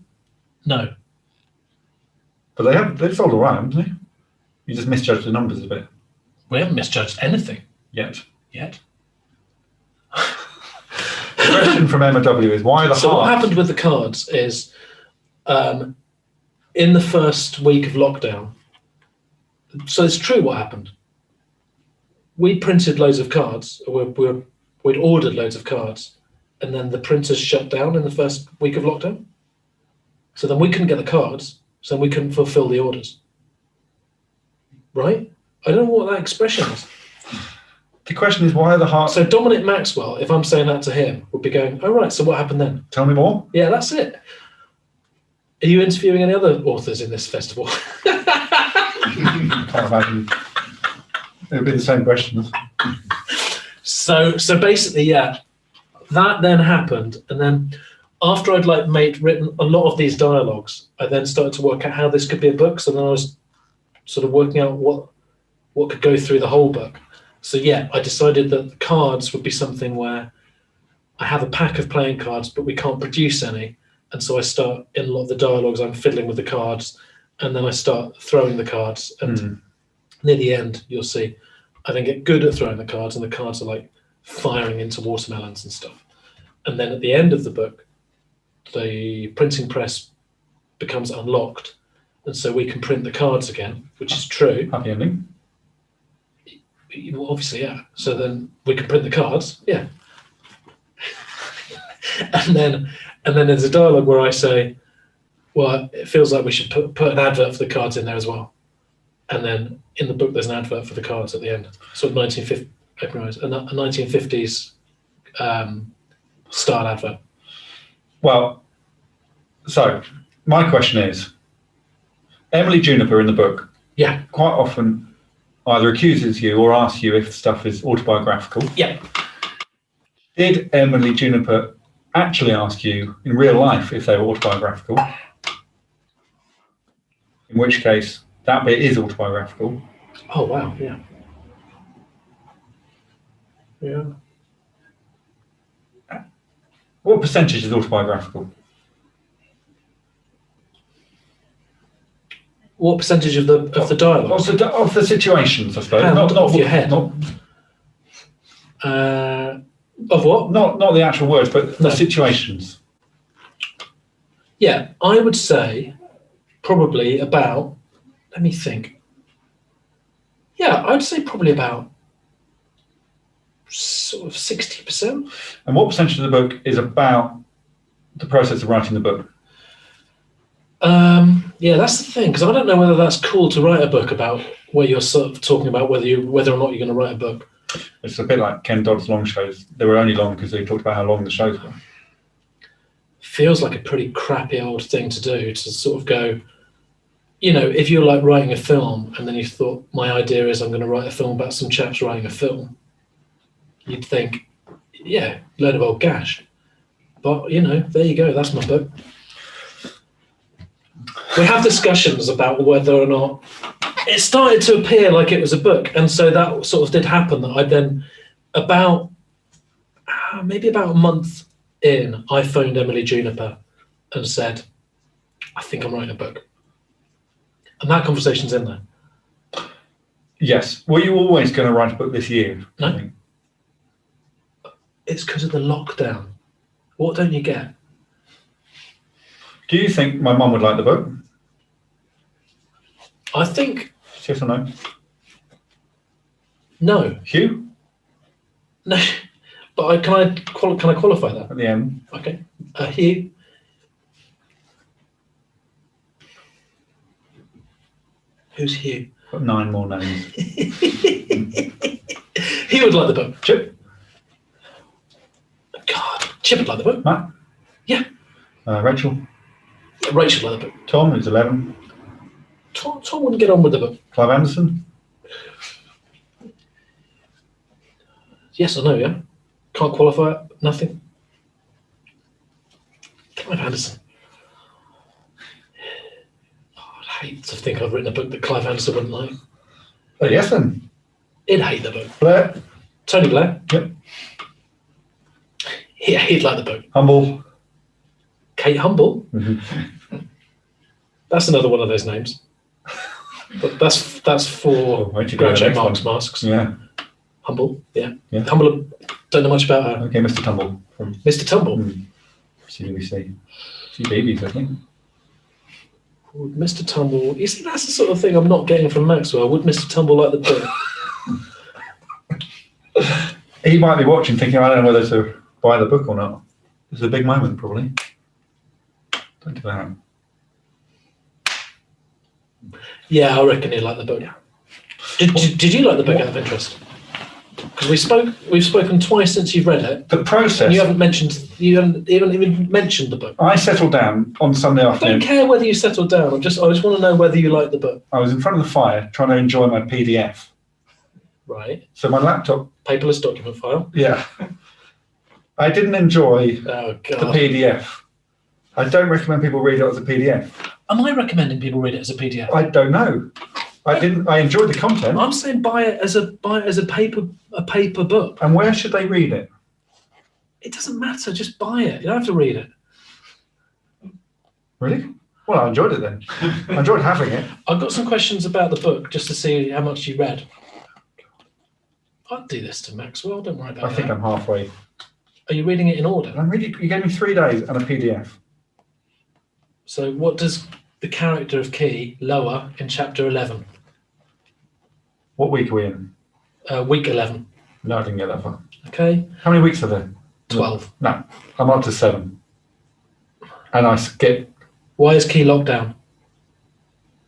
But they've sold all right, haven't they? You just misjudged the numbers a bit. We haven't misjudged anything. Yet. The question from Emma W is why the So what happened with the cards is in the first week of lockdown, so it's true what happened. We printed loads of cards. We'd ordered loads of cards, and then the printers shut down in the first week of lockdown. So then we couldn't get the cards, so we couldn't fulfill the orders. Right? I don't know what that expression is. The question is, why are the hearts... So Dominic Maxwell, if I'm saying that to him, would be going, oh, right, so what happened then? Tell me more. Yeah, that's it. Are you interviewing any other authors in this festival? Can't imagine. It would be the same questions. So basically, yeah, that then happened. And then after I'd written a lot of these dialogues, I then started to work out how this could be a book. So then I was sort of working out what could go through the whole book. So yeah, I decided that the cards would be something where I have a pack of playing cards, but we can't produce any. And so I start, in a lot of the dialogues, I'm fiddling with the cards, and then I start throwing the cards. And near the end, you'll see, I then get good at throwing the cards, and the cards are like firing into watermelons and stuff. And then at the end of the book, the printing press becomes unlocked. And so we can print the cards again, which is true. Happy ending. Well, obviously, yeah. So then we can print the cards, yeah. and then there's a dialogue where I say, well, it feels like we should put an advert for the cards in there as well. And then in the book, there's an advert for the cards at the end. Sort of 1950s style advert. Well, so my question is, Emily Juniper in the book, yeah, quite often either accuses you or asks you if stuff is autobiographical. Yeah. Did Emily Juniper actually ask you in real life if they were autobiographical? In which case, that bit is autobiographical. Oh, wow, yeah. Yeah. What percentage is autobiographical? What percentage of the dialogue? Of the situations, I suppose. Not off your head. Not, of what? Not the actual words, but the situations. Yeah, I would say probably about, let me think. Yeah, I'd say probably about sort of 60%. And what percentage of the book is about the process of writing the book? Yeah, that's the thing, because I don't know whether that's cool to write a book about, where you're sort of talking about whether or not you're going to write a book. It's a bit like Ken Dodd's long shows. They were only long because they talked about how long the shows were. Feels like a pretty crappy old thing to do, to sort of go, you know, if you're like writing a film and then you thought, my idea is I'm going to write a film about some chaps writing a film, you'd think, yeah, load of old gash. But, you know, there you go, that's my book. We have discussions about whether or not it started to appear like it was a book, and so that sort of did happen. That I then, maybe about a month in, I phoned Emily Juniper and said, I think I'm writing a book. And that conversation's in there. Yes. Were you always going to write a book this year? No. It's because of the lockdown. What don't you get? Do you think my mum would like the book? I think... Yes or no? No. Hugh? No. But can I qualify that? At the end. Okay. Hugh? Who's Hugh? Got 9 more names. He would like the book. Chip? God, Chip would like the book. Matt? Yeah. Rachel? Yeah, Rachel would like the book. Tom, who's 11. Tom wouldn't get on with the book. Clive Anderson? Yes or no, yeah? Can't qualify it? Nothing? Clive Anderson. Oh, I'd hate to think I've written a book that Clive Anderson wouldn't like. Oh, yes then. He'd hate the book. Blair? Tony Blair? Yep. Yeah, he'd like the book. Humble? Kate Humble? Mm-hmm. That's another one of those names. But that's for Groucho Marx masks. Yeah. Humble, yeah. Yeah. Humble, don't know much about her. Okay, Mr. Tumble. From Mr. Tumble. CBBC. CBeebies, I think. Would Mr. Tumble? You see, that's the sort of thing I'm not getting from Maxwell. Would Mr. Tumble like the book? He might be watching, thinking, I don't know whether to buy the book or not. It's a big moment, probably. Don't do that. Yeah, I reckon he'd like the book. Yeah. Did you like the book out of interest? Because we've spoken twice since you've read it. The process. And you haven't even mentioned the book. I settled down on Sunday I afternoon. don't care whether you settled down. I just want to know whether you like the book. I was in front of the fire trying to enjoy my PDF. Right. So my laptop. Paperless document file. Yeah. I didn't enjoy Oh the God. PDF. I don't recommend people read it as a PDF. Am I recommending people read it as a PDF? I don't know. I didn't. I enjoyed the content. I'm saying buy it as a paper book. And where should they read it? It doesn't matter. Just buy it. You don't have to read it. Really? Well, I enjoyed it then. I enjoyed having it. I've got some questions about the book just to see how much you read. I'd do this to Maxwell. Don't worry about I that. think I'm halfway. Are you reading it in order? I'm reading. You gave me 3 days and a PDF. So what does the character of Key lower in chapter 11? What week are we in? Week 11. No, I didn't get that far. Okay. How many weeks are there? 12. No, I'm up to 7. And I skip. Why is Key locked down?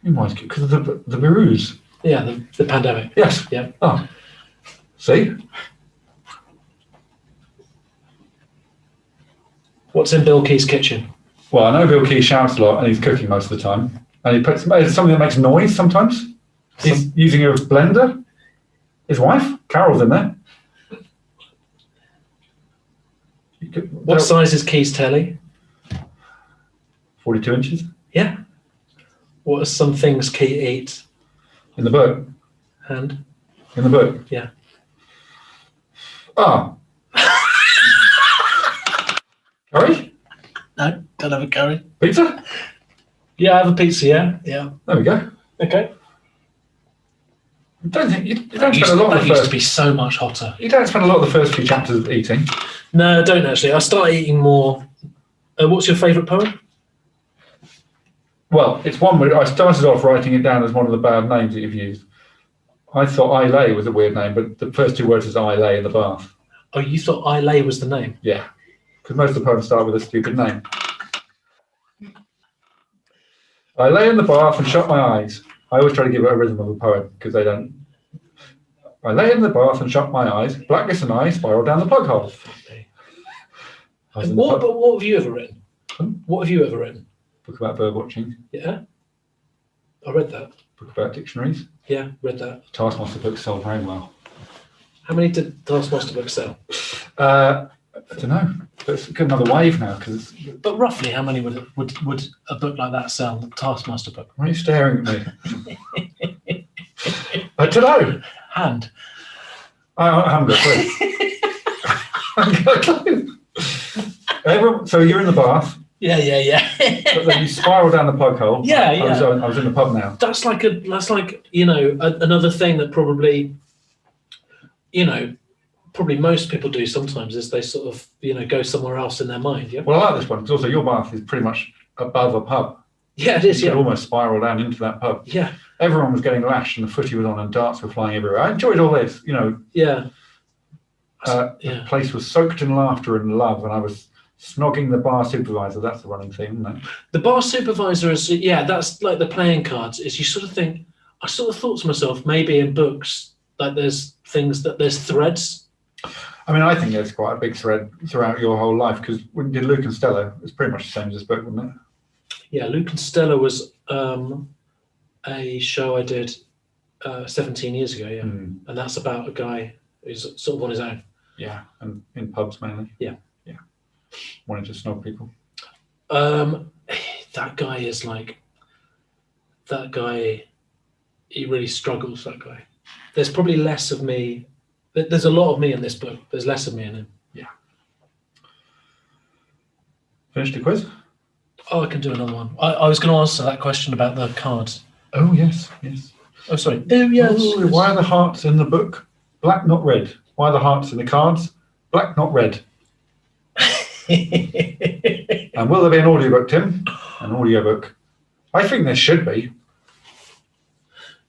You might skip because of the Beroos. Yeah, the pandemic. Yes. Yeah. Oh. See? What's in Bill Key's kitchen? Well, I know Bill Key shouts a lot and he's cooking most of the time. And he puts something that makes noise sometimes. He's using a blender. His wife, Carol's in there. What size is Key's telly? 42 inches. Yeah. What are some things Key eats? In the book. And? In the book. Yeah. Ah. Curry? No, don't have a curry. Pizza? Yeah, I have a pizza, yeah. Yeah. There we go. Okay. I don't think you don't spend a lot of That the used to first. be so much hotter. You don't spend a lot of the first few chapters eating. No, I don't actually. I start eating more. What's your favourite poem? Well, it's one where I started off writing it down as one of the bad names that you've used. I thought I lay was a weird name, but the first 2 words is I lay in the bath. Oh, you thought I Lay was the name? Yeah, because most of the poems start with a stupid name. I lay in the bath and shut my eyes. I always try to give it a rhythm of a poem because they don't. I lay in the bath and shut my eyes. Blackness and I spiral down the plug hole. I was in the pub- What have you ever written? What have you ever written? book about bird watching, Yeah, I read that. book about dictionaries. Yeah, read that. Taskmaster books sell very well. How many did Taskmaster books sell? I don't know. It's got another wave now because. But roughly, how many would a book like that sell? The Taskmaster book. Why are you staring at me? I don't know. Hand. I haven't got a clue. I haven't got a clue. So you're in the bath, Yeah. but then you spiral down the plug hole. Yeah. I was in the pub now. That's like another thing that probably, probably most people do sometimes is they sort of go somewhere else in their mind. Yeah. Well, I like this one because also your bath is pretty much above a pub. Yeah, it is. You Yeah. could almost spiral down into that pub. Yeah. Everyone was getting lashed and the footy was on and darts were flying everywhere. I enjoyed all this. Yeah. The place was soaked in laughter and love, and I was snogging the bar supervisor. That's the running theme, isn't it? The bar supervisor is, that's like the playing cards. Is you sort of think, I sort of thought to myself, maybe in books, like there's threads. I mean, I think there's quite a big thread throughout your whole life because when you did Luke and Stella, it's pretty much the same as this book, wasn't it? Yeah, Luke and Stella was a show I did 17 years ago, yeah. Mm. And that's about a guy who's sort of on his own. Yeah, and in pubs mainly. Yeah. Wanting to snog people. That guy is like, he really struggles, that guy. There's probably less of me. There's a lot of me in this book. There's less of me in him. Yeah. Finished the quiz? Oh, I can do another one. I was going to answer that question about the cards. Oh, yes. Oh, sorry. Oh, yes. Ooh, why are the hearts in the book black, not red? Why are the hearts in the cards black, not red? And will there be an audiobook, Tim? An audiobook. I think there should be.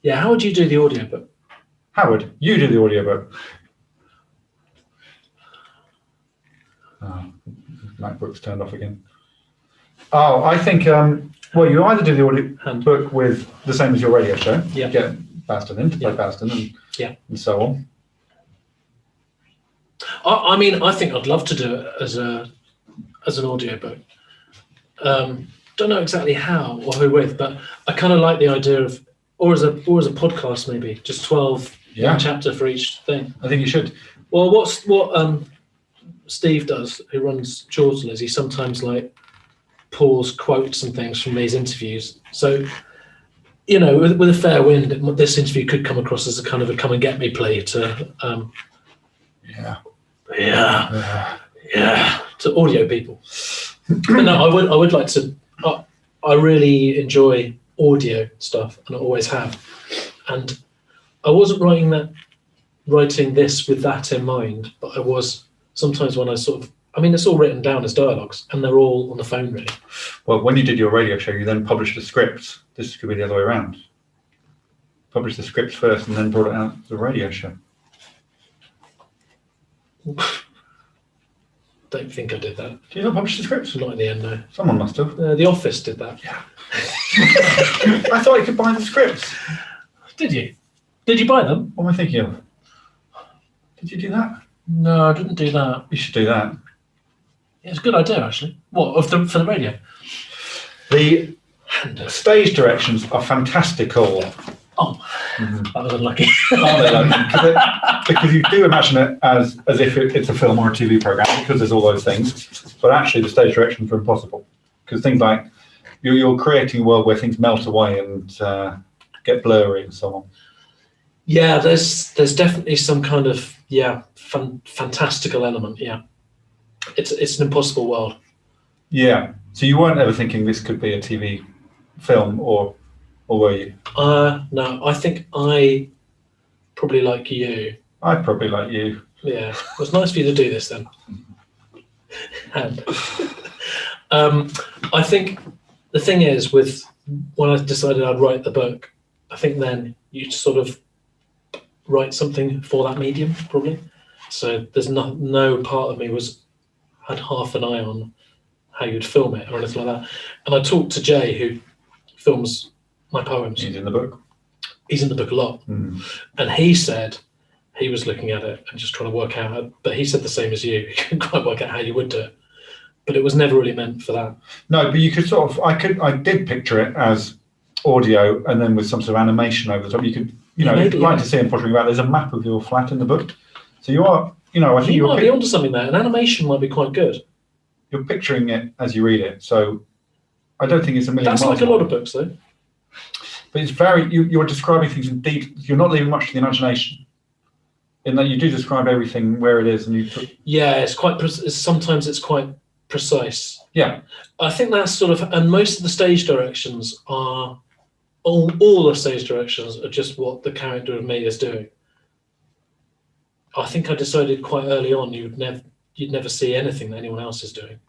Yeah, how would you do the audiobook? Howard, you do the audiobook. Oh, MacBook's turned off again. Oh, I think, well, you either do the audiobook with the same as your radio show. Yeah. Get Baston in to play Baston and so on. I mean, I think I'd love to do it as an audiobook. Don't know exactly how or who with, but I kind of like the idea of, or as a podcast maybe, just 12 one chapter for each thing. I think you should. Well, what Steve does, who runs Chortle, is he sometimes like pulls quotes and things from these interviews. So, you know, with a fair wind, this interview could come across as a kind of a come and get me plea to to audio people. But no, I would like to. I really enjoy audio stuff, and I always have. And I wasn't writing this with that in mind, but I was sometimes when I sort of. I mean, it's all written down as dialogues, and they're all on the phone, really. Well, when you did your radio show, you then published the scripts. This could be the other way around. Published the scripts first, and then brought it out as a radio show. Don't think I did that. Did you not publish the scripts? Not in the end, no. Someone must have. The Office did that. Yeah. I thought you could buy the scripts. Did you? Did you buy them? What am I thinking of? Did you do that? No, I didn't do that. You should do that. Yeah, it's a good idea, actually. What, for the radio? The stage directions are fantastical. Oh, that was unlucky. Aren't they, though? Because you do imagine it as if it's a film or a TV program, because there's all those things. But actually, the stage directions are impossible. Because things like, you're creating a world where things melt away and get blurry and so on. Yeah, there's definitely some kind of, fantastical element, yeah. It's an impossible world. Yeah. So you weren't ever thinking this could be a TV film, or were you? No, I think I probably like you. I'd probably like you. Yeah, it was nice for you to do this then. And I think the thing is, with when I decided I'd write the book, I think then you sort of write something for that medium, probably. So there's no part of me had half an eye on how you'd film it or anything like that. And I talked to Jay, who films my poems. He's in the book. He's in the book a lot. And he said he was looking at it and just trying to work out, but he said the same as you. He couldn't quite work out how you would do it. But it was never really meant for that. No, but you could sort of, I did picture it as audio and then with some sort of animation over the top. You could, if you'd like to see him pottering about, there's a map of your flat in the book. So you are, I think you might be onto something there. An animation might be quite good. You're picturing it as you read it. So I don't think it's a million miles. That's like a lot of books, though. But it's very, you're describing things in detail. You're not leaving much to the imagination. In that you do describe everything where it is, and sometimes it's quite precise. Yeah, I think that's sort of, and most of the stage directions are, all the stage directions are just what the character of me is doing. I think I decided quite early on you'd never see anything that anyone else is doing.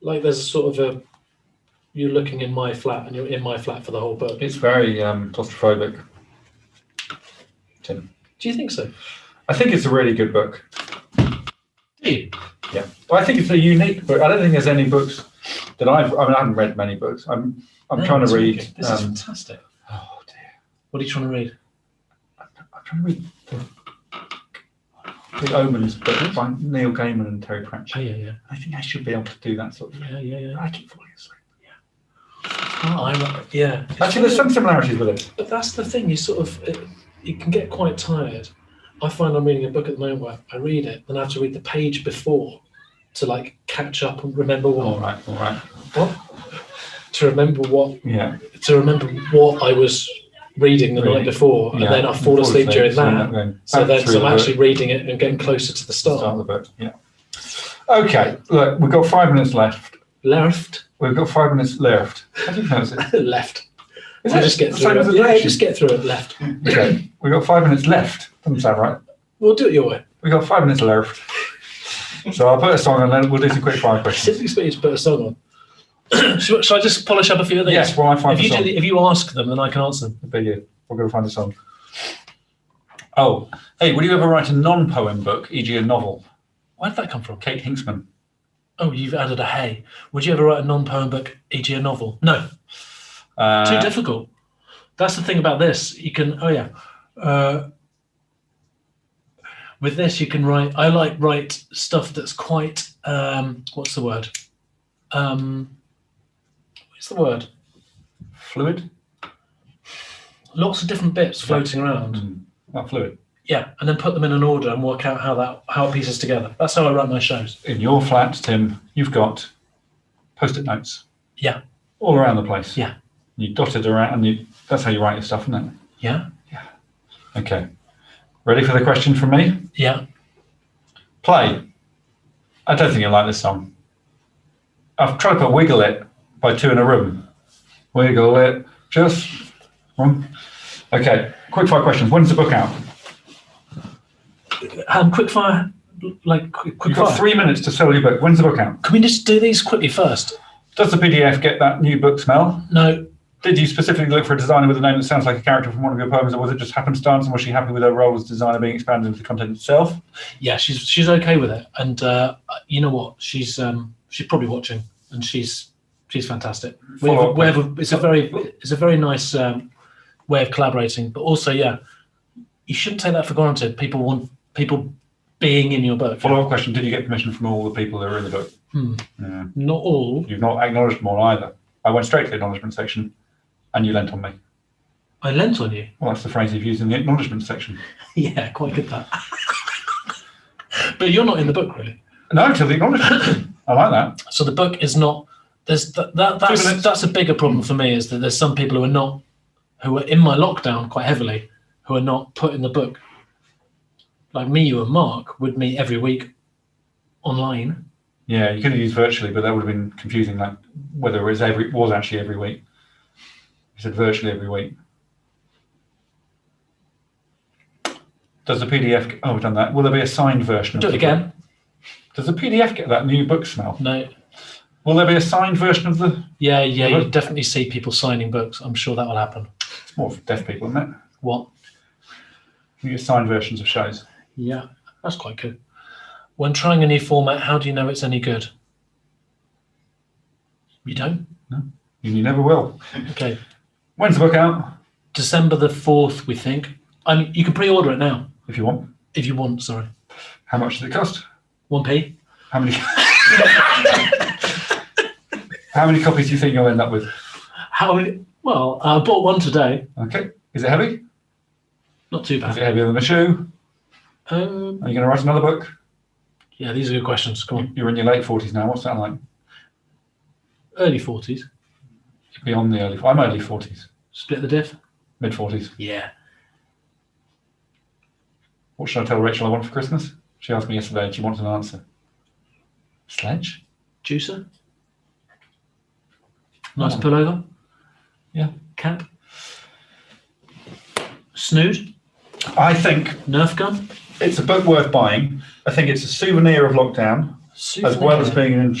Like there's a sort of you're looking in my flat and you're in my flat for the whole book. It's very claustrophobic, Tim. Do you think so? I think it's a really good book. Do you? Yeah. Well, I think it's a unique book. I don't think there's any books that I haven't read many books. I'm trying to read. This is fantastic. Oh dear. What are you trying to read? I'm trying to read the Omens book by Neil Gaiman and Terry Pratchett. Oh yeah. I think I should be able to do that sort of thing. Yeah. I keep falling asleep. Yeah. Actually, there's some similarities with it. But that's the thing. You can get quite tired. I find I'm reading a book at the moment where I read it, then I have to read the page before to like catch up and remember what. All right. What? To remember what? Yeah. To remember what I was reading the night before, and then I fall asleep during that. So I'm actually reading it and getting closer to the start of the book. Yeah. Okay. Look, we've got 5 minutes left. We've got 5 minutes left. How do you pronounce it? Left. Just get through it. Yeah, just get through it. Left. Okay. We've got 5 minutes left. Doesn't sound right. We'll do it your way. We've got 5 minutes left. So I'll put a song on and then we'll do some quick fire questions. I didn't expect you to put a song on. Shall I just polish up a few of these? Yes, well, I find if the song. if you ask them, then I can answer them. But yeah, we're going to find a song. Oh, hey, would you ever write a non-poem book, e.g. a novel? Where did that come from? Kate Hinksman. Oh, you've added a hey. Would you ever write a non-poem book, e.g. a novel? No. Too difficult. That's the thing about this. You can, with this, you can write, I write stuff that's quite, what's the word? What's the word? Fluid? Lots of different bits floating around. Not fluid. Yeah, and then put them in an order and work out how it pieces together. That's how I write my shows. In your flat, Tim, you've got post-it notes. Yeah. All around the place. Yeah. You dot it around, and that's how you write your stuff, isn't it? Yeah. Yeah. Okay. Ready for the question from me? Yeah. Play. I don't think you'll like this song. I've tried to put Wiggle It by Two in a Room. Wiggle it, just one. Okay, quick fire questions. When's the book out? Quick fire, quick You've fire. got 3 minutes to sell your book. When's the book out? Can we just do these quickly first? Does the PDF get that new book smell? No. Did you specifically look for a designer with a name that sounds like a character from one of your poems, or was it just happenstance, and was she happy with her role as designer being expanded into the content itself? Yeah, she's okay with it, and you know what? She's probably watching, and she's fantastic. It's a very nice way of collaborating, but also, yeah, you shouldn't take that for granted. People want people being in your book. Follow-up question: did you get permission from all the people that are in the book? Yeah. Not all. You've not acknowledged them all either. I went straight to the acknowledgement section, and you lent on me. I lent on you? Well, that's the phrase you've used in the acknowledgement section. Yeah, quite good that. But you're not in the book, really. No, to the acknowledgement. I like that. So the book is not. That's a bigger problem for me, is that there's some people who are in my lockdown quite heavily, who are not put in the book. Like me, you and Mark would meet every week online. Yeah, you could have used virtually, but that would have been confusing, like whether it was actually every week. You said virtually every week. Does the PDF... Oh, we've done that. Will there be a signed version? Do it again. Does the PDF get that new book smell? No. Will there be a signed version of the... Yeah, you definitely see people signing books. I'm sure that will happen. It's more for deaf people, isn't it? What? You get signed versions of shows. Yeah, that's quite good. When trying a new format, how do you know it's any good? You don't? No, and you never will. Okay. When's the book out? December the 4th, we think. You can pre-order it now. If you want. If you want, sorry. How much does it cost? 1p. How many? How many copies do you think you'll end up with? Well, I bought one today. Okay. Is it heavy? Not too bad. Is it heavier than a shoe? Are you going to write another book? Yeah, these are good questions. Come on. You're in your late 40s now. What's that like? Early 40s. Beyond the early... I'm early 40s. Split the diff? Mid 40s. Yeah. What should I tell Rachel I want for Christmas? She asked me yesterday and she wants an answer. Sledge? Juicer? Nice pullover? Yeah. Cap? Snood? I think Nerf gun? it's a book worth buying. I think it's a souvenir of lockdown, as well as being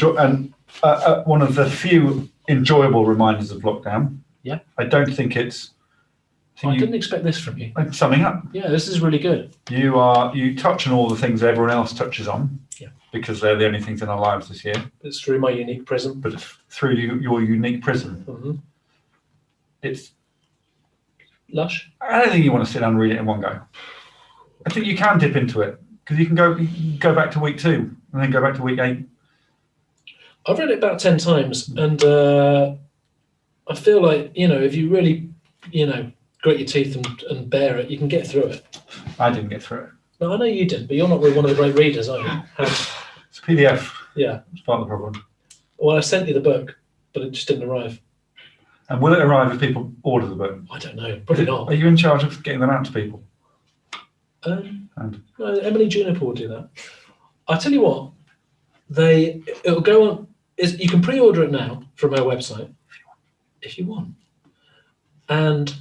one of the few enjoyable reminders of lockdown. Yeah. I don't think it's... I didn't expect this from you. Summing up. Yeah, this is really good. You touch on all the things everyone else touches on. Yeah. Because they're the only things in our lives this year. It's through my unique prism. But through your unique prism. Mm-hmm. It's... Lush. I don't think you want to sit down and read it in one go. I think you can dip into it, because you can go back to week 2 and then go back to week 8. I've read it about 10 times, and I feel like, if you really, grit your teeth and bear it, you can get through it. I didn't get through it. No, I know you didn't, but you're not really one of the great readers, are you? It's a PDF. Yeah. It's part of the problem. Well, I sent you the book, but it just didn't arrive. And will it arrive if people order the book? I don't know. Probably not. Are you in charge of getting them out to people? No, Emily Juniper will do that. I tell you what, it'll go on. You can pre-order it now from our website if you want. And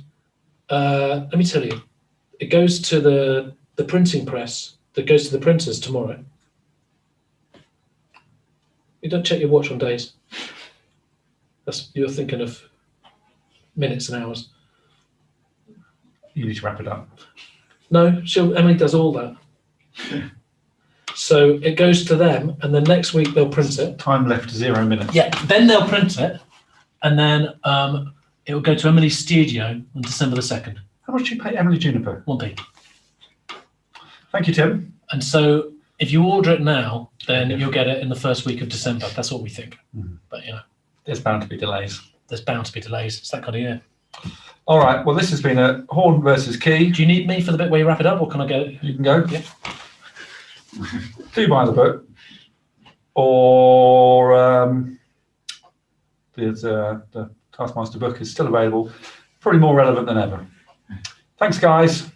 let me tell you, it goes to the printing press that goes to the printers tomorrow. You don't check your watch on days. You're thinking of minutes and hours. You need to wrap it up. No, Emily does all that. So it goes to them, and then next week they'll print it. Time left 0 minutes. Yeah, then they'll print it, and then it will go to Emily's studio on December the 2nd. How much do you pay Emily Juniper? 1p. Thank you, Tim. And so if you order it now, then you'll get it in the first week of December. That's what we think. But there's bound to be delays. There's bound to be delays. It's that kind of year. All right. Well, this has been a Horne versus Key. Do you need me for the bit where you wrap it up, or can I go? You can go. Yeah. Do buy the book, or the Taskmaster book is still available. Probably more relevant than ever. Thanks, guys.